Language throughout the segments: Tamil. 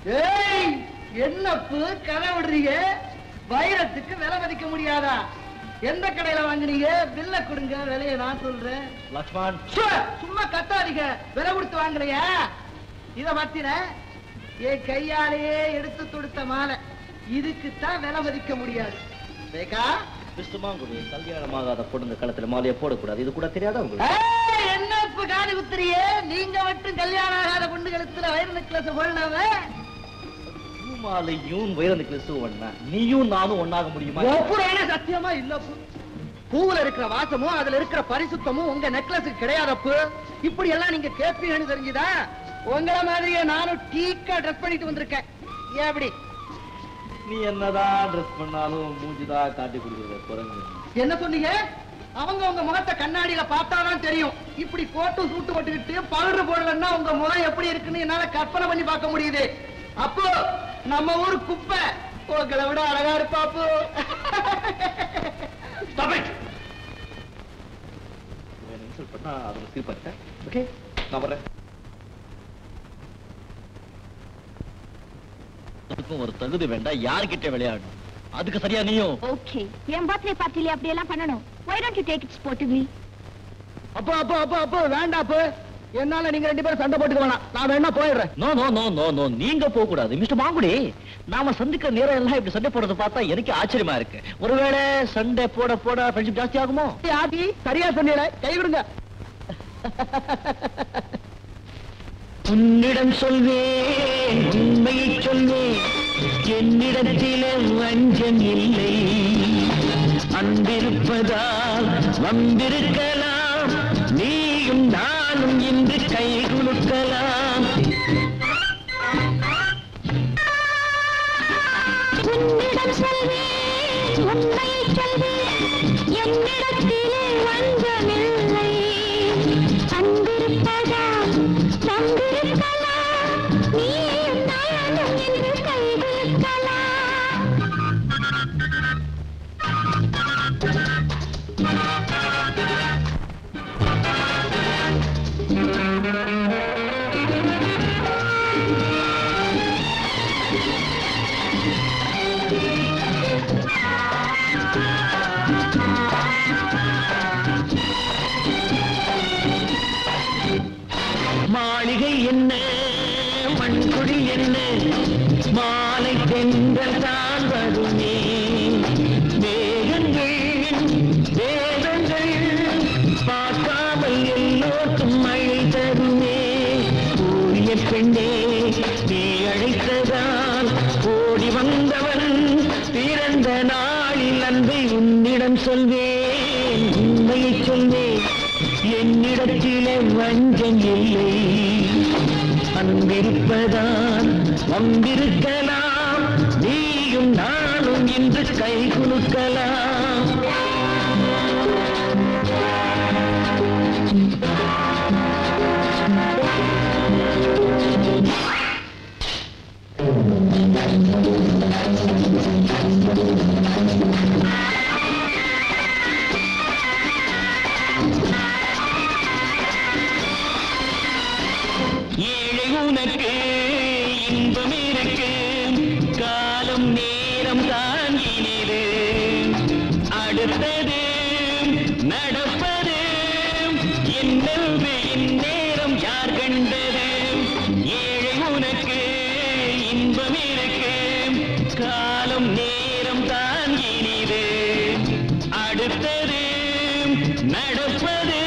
ஏய், என்னப்பு கதை விடுறீங்க? வைரத்துக்கு விலை மதிக்க முடியாதா? எந்த கடையில வாங்குனீங்க? பில்ல கொடுங்க, விலையை நான் சொல்றேன். லக்ஷ்மண், சும்மா கத்தாதீங்க. விலை கொடுத்து வாங்கலையா? இத பத்தின என் கையாலேயே எடுத்து தொடுத்த மாலை. இதுக்குத்தான் விலை மதிக்க முடியாது. ரேகா, விஷ்ணுமாங்குடி கல்யாணமாகாத பொண்ணுங்க களத்துல மாலையை போடக்கூடாது. இது கூட தெரியாதா உங்களுக்கு? என்ன இப்ப காது குத்துறியே? நீங்க மட்டும் கல்யாணம் ஆகாத பொண்ணு கழுத்துல வைர நெக்லஸ் போடலாம? பூமாலையும் வைர நெக்லஸும் ஒண்ணா? நீயும் நானும் ஒண்ணாக முடியுமா? சத்தியமா இல்ல. பூவுல இருக்கிற வாசமும் அதுல இருக்கிற பரிசுத்தமும் உங்க நெக்லஸுக்கு கிடையாதப்பு. இப்படி எல்லாம் நீங்க கேப்பீங்கன்னு தெரிஞ்சுதா? உங்கள மாதிரியே நானும் டீக்கா ட்ரெஸ் பண்ணிட்டு வந்திருக்கேன். ஏன் அப்படி? நீ என்னதான் ட்ரெஸ் பண்ணாலும் மூஞ்சிதான் காட்டி கொடுக்குற குரங்கு. என்ன சொன்னீங்க? அவங்க உங்க முகத்தை கண்ணாடியில பார்த்தாதான் தெரியும். இப்படி கோட்டு சூட்டு போட்டுக்கிட்டு பவுடர் போடலன்னா உங்க முகம் எப்படி இருக்குன்னு என்னால கற்பனை பண்ணி பார்க்க முடியுது. அப்போ நம்ம ஊர் குப்பை உங்களை விட அழகா இருப்பாப்பு. இன்சல்ட் பண்ணா அதை சீப்பட்டேன். ஓகே, நான் வரேன். அதுக்கும் ஒரு தகுதி வேண்டாம். யார்கிட்ட விளையாடணும்? அதுக்கு சரியா நீயும்? ஓகே, என் பர்த்டே பார்ட்டில அப்படி எல்லாம் பண்ணணும். Why don't you take it sportively? அப்போ அப்போ அப்போ அப்போ வேண்டாப்பு. என்னால நீங்க ரெண்டு பேரும் சண்டை போட்டுக்க வேணாம். நான் வேணா போயிடுறேன். No no no no no, நீங்க போக கூடாது. மிஸ்டர் மாங்குடி, நாம சந்திக்கிற நேரம் எல்லாம் இப்படி சண்டை போடுறது பார்த்தா எனக்கு ஆச்சரியமா இருக்கு. ஒருவேளை சண்டை போட போட ஃப்ரெண்ட்ஷிப் ஜாஸ்தி ஆகுமோ? ஆதி, சரியா சொன்னீங்களே, கை விடுங்க. உன்னிடம் சொல்வேன், உண்மையை சொல்வேன், என்னிடத்திலே வஞ்சம் இல்லை. அன்பிருப்பதால் வந்திருக்கலாம், நீயும் நானும் இன்று கை குலுக்கலாம். உன்னிடம் சொல்வேன், உண்மையை சொல்வேன், என்னிடத்திலே வஞ்சமில்லை. அன்பிருப்பதால் வந்திருக்கலாம், நீயும் நானும் இன்று கை குலுக்கலாம். மாளிகை என்ன, மண்குடி என்ன, மாலை தென்றல் தான் வருமே. மேகங்கள் வேதங்கள் பார்க்காமல் எல்லோருக்கும் மழை தருமே. கூறிய பெண்ணே, நீ அழைத்ததால் ஓடி வந்தவன் பிறந்த நாளில் அன்பை உன்னிடம் சொல்வேன், உண்மையை சொல்வேன், என்னிடத்திலே வஞ்சம் இல்லை. அன்பிருப்பதான் வந்திருக்கலாம், நீயும் நானும் இன்று கை குலுக்கலாம். ஏழை உனக்கு இன்பம் இருக்கு, காலம் நேரம் தாங்கினது, அடுத்தது நடப்பது என்னென்று இந்நேரம் யார் கண்டது. ஏழை உனக்கு இன்பம் இருக்கு, காலம் நேரம் தாங்கினது, அடுத்தது நடப்பது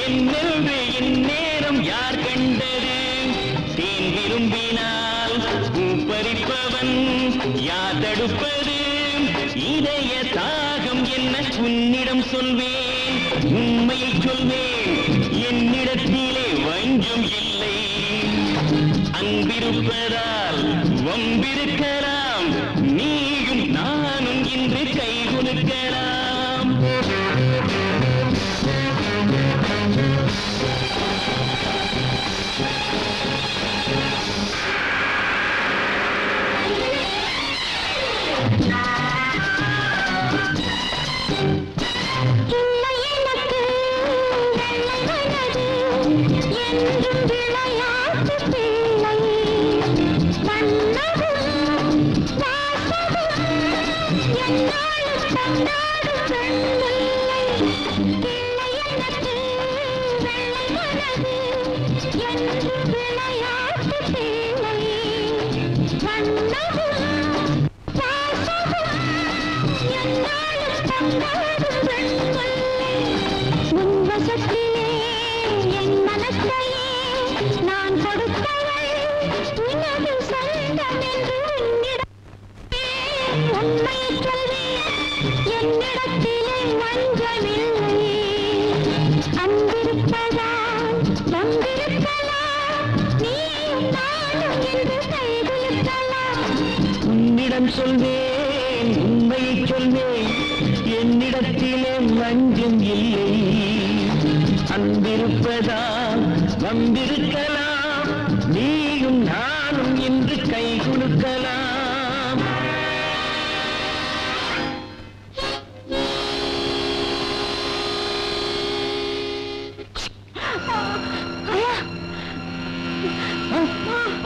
என்னென்று இந்நேரம் யார் கண்டது. தேன் விரும்பினால் பூப்பறிப்பவன் யார் தடுப்பது. இதய தாகம் என்ன உன்னிடம் சொல்வேன், உண்மையை சொல்வேன், என்னிடத்திலே வஞ்சம் இல்லை. அன்பிருப்பதால் வம்பிருக்கலாம், நீயும் நானும் இன்று கை குலுக்கலாம். இல்லை எனக்கு வெள்ளை மனது, என்றும் விளையாட்டு பிள்ளை. உன்னிடம் சொல்வேன் உண்மையை சொல்வேன் என்னிடத்திலே வஞ்சம் இல்லை அன்பிருப்பதால் வந்திருக்கலாம் நீயும் நானும் என்று கை குலுக்கலாம்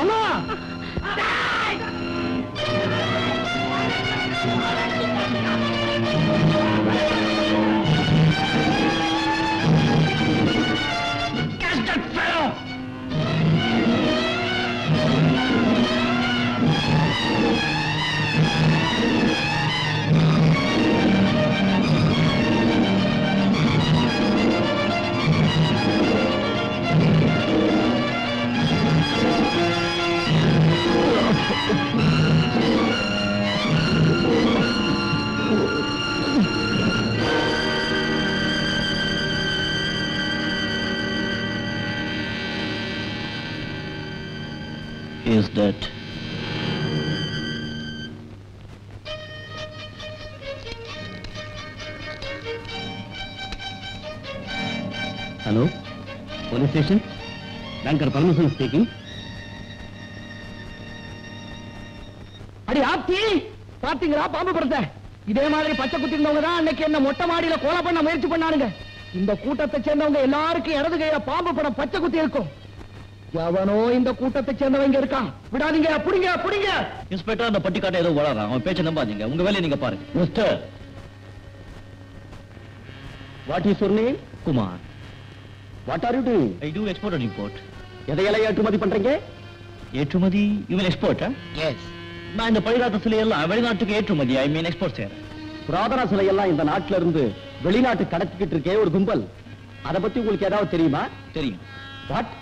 அம்மா is dead. Hello, police station. Banker Parmesan speaking. அடி ஆப்தி பாத்தீங்களா பாம்பு படத்தை இதே மாதிரி பச்சை குத்தி இருந்தவங்க தான் அன்னைக்கு என்ன மொட்டை மாடியில கொலை பண்ண முயற்சி பண்ணானுங்க இந்த கூட்டத்தை சேர்ந்தவங்க எல்லாருக்கும் இடது கையில பாம்பு படம் பச்சை குத்தி இருக்கும் எவனோ இந்த கூட்டத்தை சேர்ந்தவங்க இருக்கான் விடாதீங்க புடிங்க புடிங்க இன்ஸ்பெக்டர் அந்த பட்டிக்காட்ட ஏதோ வளரான் அவன் பேச்ச நம்பாதீங்க உங்க வேலையை நீங்க பாருங்க mister, what is your name? Kumar What are you doing? I do export and import எதையெல்லாம் ஏற்றுமதி பண்றீங்க? ஏற்றுமதி இவன் எக்ஸ்போர்ட்டா எஸ் நான் இந்த பழிகாட்டு சிலையெல்லாம் வெளிநாட்டுக்கு ஏற்றுமதி ஐ மீன் எக்ஸ்போர்ட் செய்யறேன் புராதன சிலையெல்லாம் இந்த நாட்டுல இருந்து வெளிநாட்டு கடத்திக்கிட்டு இருக்கே ஒரு கும்பல், அதை பத்தி உங்களுக்கு ஏதாவது தெரியுமா? தெரியும் what?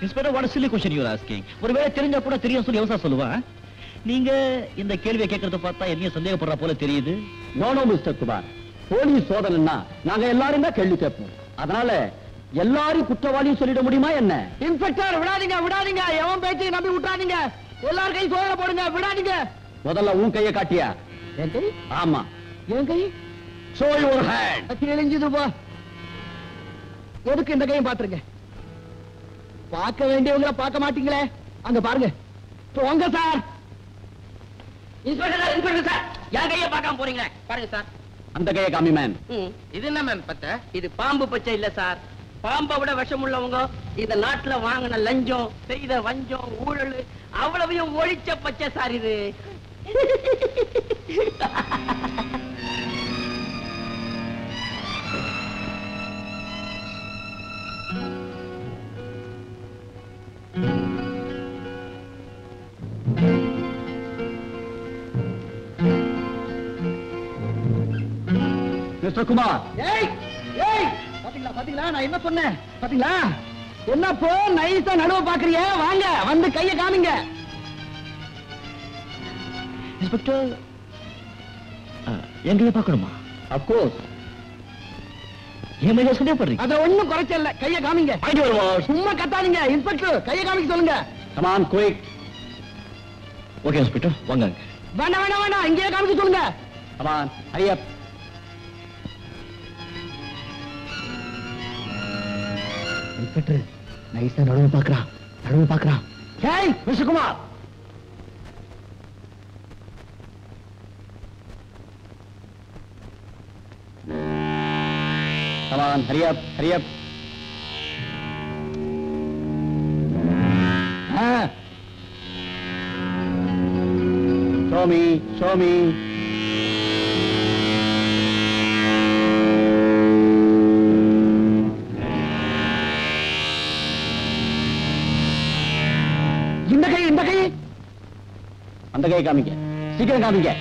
Inspector what chilli question you are asking ஒருவேளை தெரிஞ்சா கூட தெரியும் சொல்லி எவசா சொல்லுவான் நீங்க இந்த கேள்வியை கேட்கறத பார்த்தா என்னைய சந்தேகப்படுற போல தெரியுது no no mister Kumar, police சோதனைன்னா நாங்க எல்லாரும் தான் கேள்வி கேட்போம். அதனால எல்லாரும் குற்றவாளியும் சொல்லிட முடியுமா என்ன? இன்ஸ்பெக்டர் விடாதீங்க விடாதீங்க எவன் பேச்சையும் நம்பி விட்டுறாதீங்க எல்லாரும் கை சோதனை போடுங்க விடாதீங்க முதல்ல உன் கையை காட்டியா? என் கை ஆமா. என் கை ஷோ யுவர் ஹேண்ட். கிழிஞ்சது போ எதுக்கு இந்த கையும் பாத்துருங்க பார்க்க வேண்டியவங்களை பார்க்க மாட்டீங்களே அங்க பாருங்க போங்க சார் இன்ஸ்பெக்டர் சார் என் கையை பார்க்காம போறீங்களே பாருங்க சார் அந்த கையை காமி மேன். இது என்ன மேம் பத்த இது பாம்பு பச்சை இல்ல சார் பாம்பை விட விஷம் உள்ளவங்க இந்த நாட்டுல வாங்கின லஞ்சம் செய்த வஞ்சம் ஊழல் அவ்வளவையும் ஒழிச்ச பச்சை சார் இது மிஸ்டர் குமார், ஏய் ஏய் பாத்தீங்களா பாத்தீங்களா நான் என்ன சொன்னேன் பாத்தீங்களா என்ன போ நைஸா நடுவ பாக்குறிய வாங்க வந்து கைய காமிங்க இன்ஸ்பெக்டர் என் கையை பார்க்கணுமா அப்கோர்ஸ். என் மேல சந்தேகப்படுறீங்க அத ஒண்ணும் குறைச்சல கைய காமிங்க வாங்கிட்டு வருவோம் சும்மா கத்தாதீங்க இன்ஸ்பெக்டர் கைய காமிக்க சொல்லுங்க. Come on quick. Okay inspector வாங்க வேண்டாம் வேண்டாம் வேண்டாம் இங்கேயே காமிக்க சொல்லுங்க. Come on Hari up. Inspector நைஸா நடுவு பாக்குறான் ஏய் mister Kumar come on Hari up Hari up. Show me. இந்த கை அந்த கையை காமிங்க, சீக்கிரம் காமிங்க.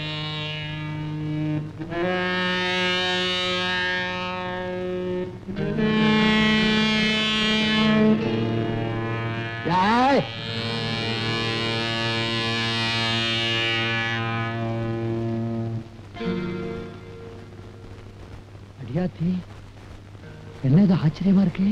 அடியாத்தி, என்ன இது ஆச்சரியமா இருக்கு?